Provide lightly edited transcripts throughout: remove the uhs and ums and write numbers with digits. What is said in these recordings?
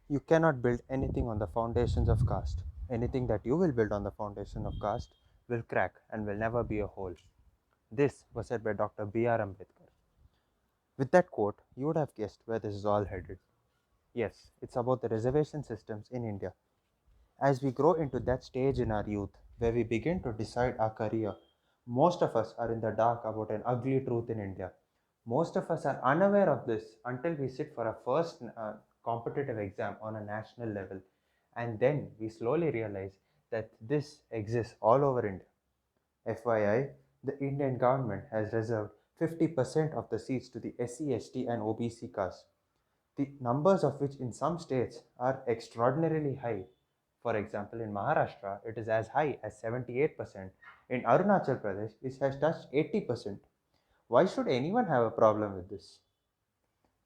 You cannot build anything on the foundations of caste. Anything that you will build on the foundation of caste will crack and will never be a whole. This was said by Dr. B.R. Ambedkar. With that quote, you would have guessed where this is all headed. Yes, it's about the reservation systems in India. As we grow into that stage in our youth where we begin to decide our career, most of us are in the dark about an ugly truth in India. Most of us are unaware of this until we sit for a first competitive exam on a national level, and then we slowly realize that this exists all over India. FYI, the Indian government has reserved 50% of the seats to the SC, ST, and OBC caste, the numbers of which in some states are extraordinarily high. For example, in Maharashtra, it is as high as 78%. In Arunachal Pradesh, it has touched 80%. Why should anyone have a problem with this?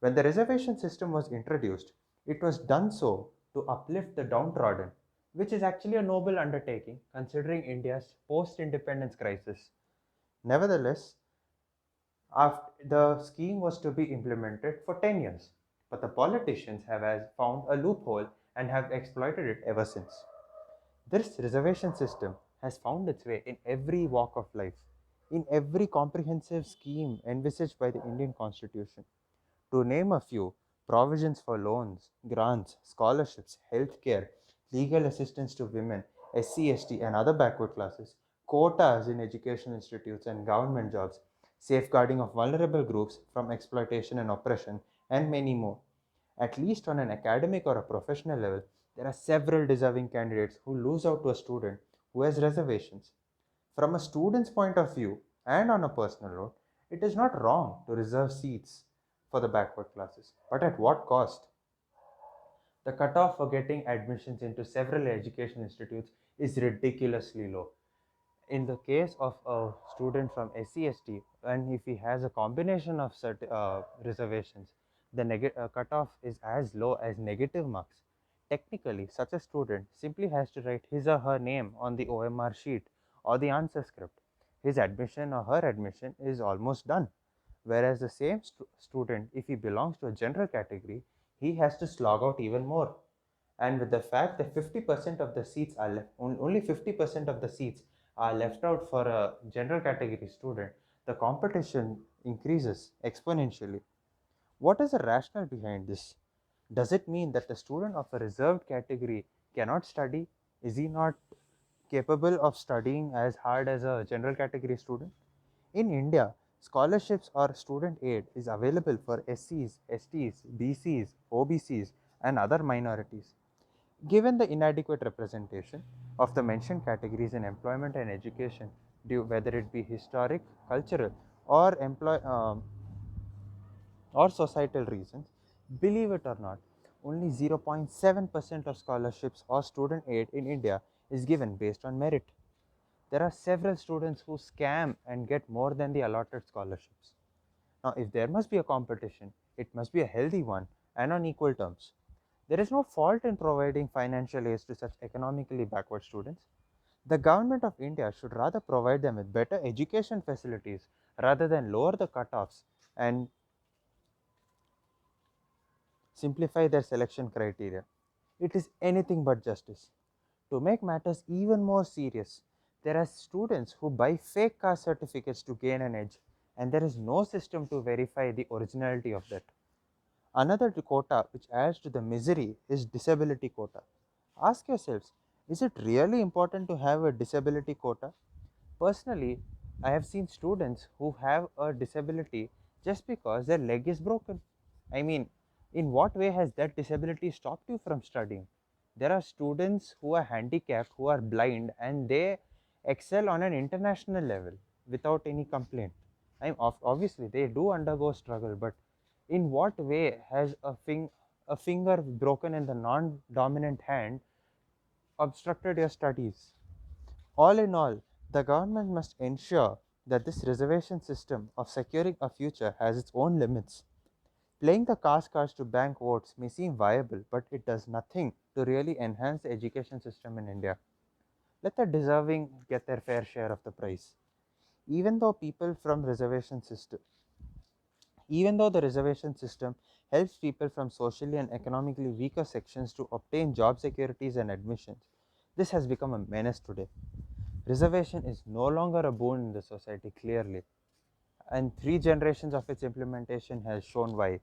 When the reservation system was introduced, it was done so to uplift the downtrodden, which is actually a noble undertaking considering India's post independence crisis. Nevertheless, after the scheme was to be implemented for 10 years, but the politicians have found a loophole and have exploited it ever since. This reservation system has found its way in every walk of life, in every comprehensive scheme envisaged by the Indian Constitution. To name a few, provisions for loans, grants, scholarships, healthcare, legal assistance to women, SC, ST, and other backward classes, quotas in educational institutes and government jobs, safeguarding of vulnerable groups from exploitation and oppression, and many more. At least on an academic or a professional level, there are several deserving candidates who lose out to a student who has reservations. From a student's point of view and on a personal note, it is not wrong to reserve seats for the backward classes, but at what cost? The cutoff for getting admissions into several education institutes is ridiculously low. In the case of a student from SCST, and if he has a combination of reservations, the cutoff is as low as negative marks. Technically, such a student simply has to write his or her name on the OMR sheet or the answer script. His admission or her admission is almost done. Whereas the same student, if he belongs to a general category, he has to slog out even more. And with the fact that 50% of the seats are left, only 50% of the seats are left out for a general category student, the competition increases exponentially. What is the rationale behind this? Does it mean that the student of a reserved category cannot study? Is he not capable of studying as hard as a general category student? In India, scholarships or student aid is available for SCs, STs, BCs, OBCs, and other minorities. Given the inadequate representation of the mentioned categories in employment and education, whether it be historic, cultural, or or societal reasons, believe it or not, only 0.7% of scholarships or student aid in India is given based on merit. There are several students who scam and get more than the allotted scholarships. Now, if there must be a competition, it must be a healthy one and on equal terms. There is no fault in providing financial aid to such economically backward students. The government of India should rather provide them with better education facilities rather than lower the cutoffs and simplify their selection criteria. It is anything but justice. To make matters even more serious, there are students who buy fake caste certificates to gain an edge, and there is no system to verify the originality of that. Another quota which adds to the misery is disability quota. Ask yourselves, is it really important to have a disability quota? Personally, I have seen students who have a disability just because their leg is broken. I mean, in what way has that disability stopped you from studying? There are students who are handicapped, who are blind, and they excel on an international level without any complaint. Obviously, they do undergo struggle, but in what way has a finger broken in the non dominant hand obstructed your studies? All in all, the government must ensure that this reservation system of securing a future has its own limits. Playing the caste cards to bank votes may seem viable, but it does nothing to really enhance the education system in India. Let the deserving get their fair share of the prize. Even though people from reservation system Even though the reservation system helps people from socially and economically weaker sections to obtain job securities and admissions. This has become a menace today. Reservation is no longer a boon in the society, clearly, and 3 generations of its implementation has shown why.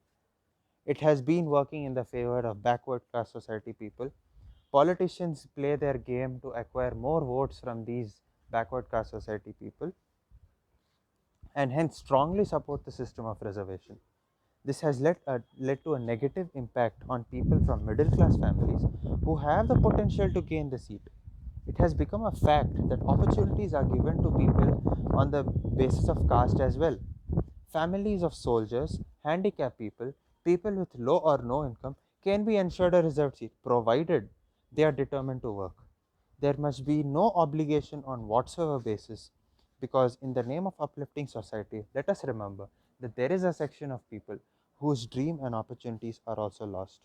It has been working in the favor of backward class society people. Politicians play their game to acquire more votes from these backward caste society people and hence strongly support the system of reservation. This has led to a negative impact on people from middle class families who have the potential to gain the seat. It has become a fact that opportunities are given to people on the basis of caste as well. Families of soldiers, handicapped people, people with low or no income can be ensured a reserved seat provided they are determined to work. There must be no obligation on whatsoever basis, because in the name of uplifting society, let us remember that there is a section of people whose dream and opportunities are also lost.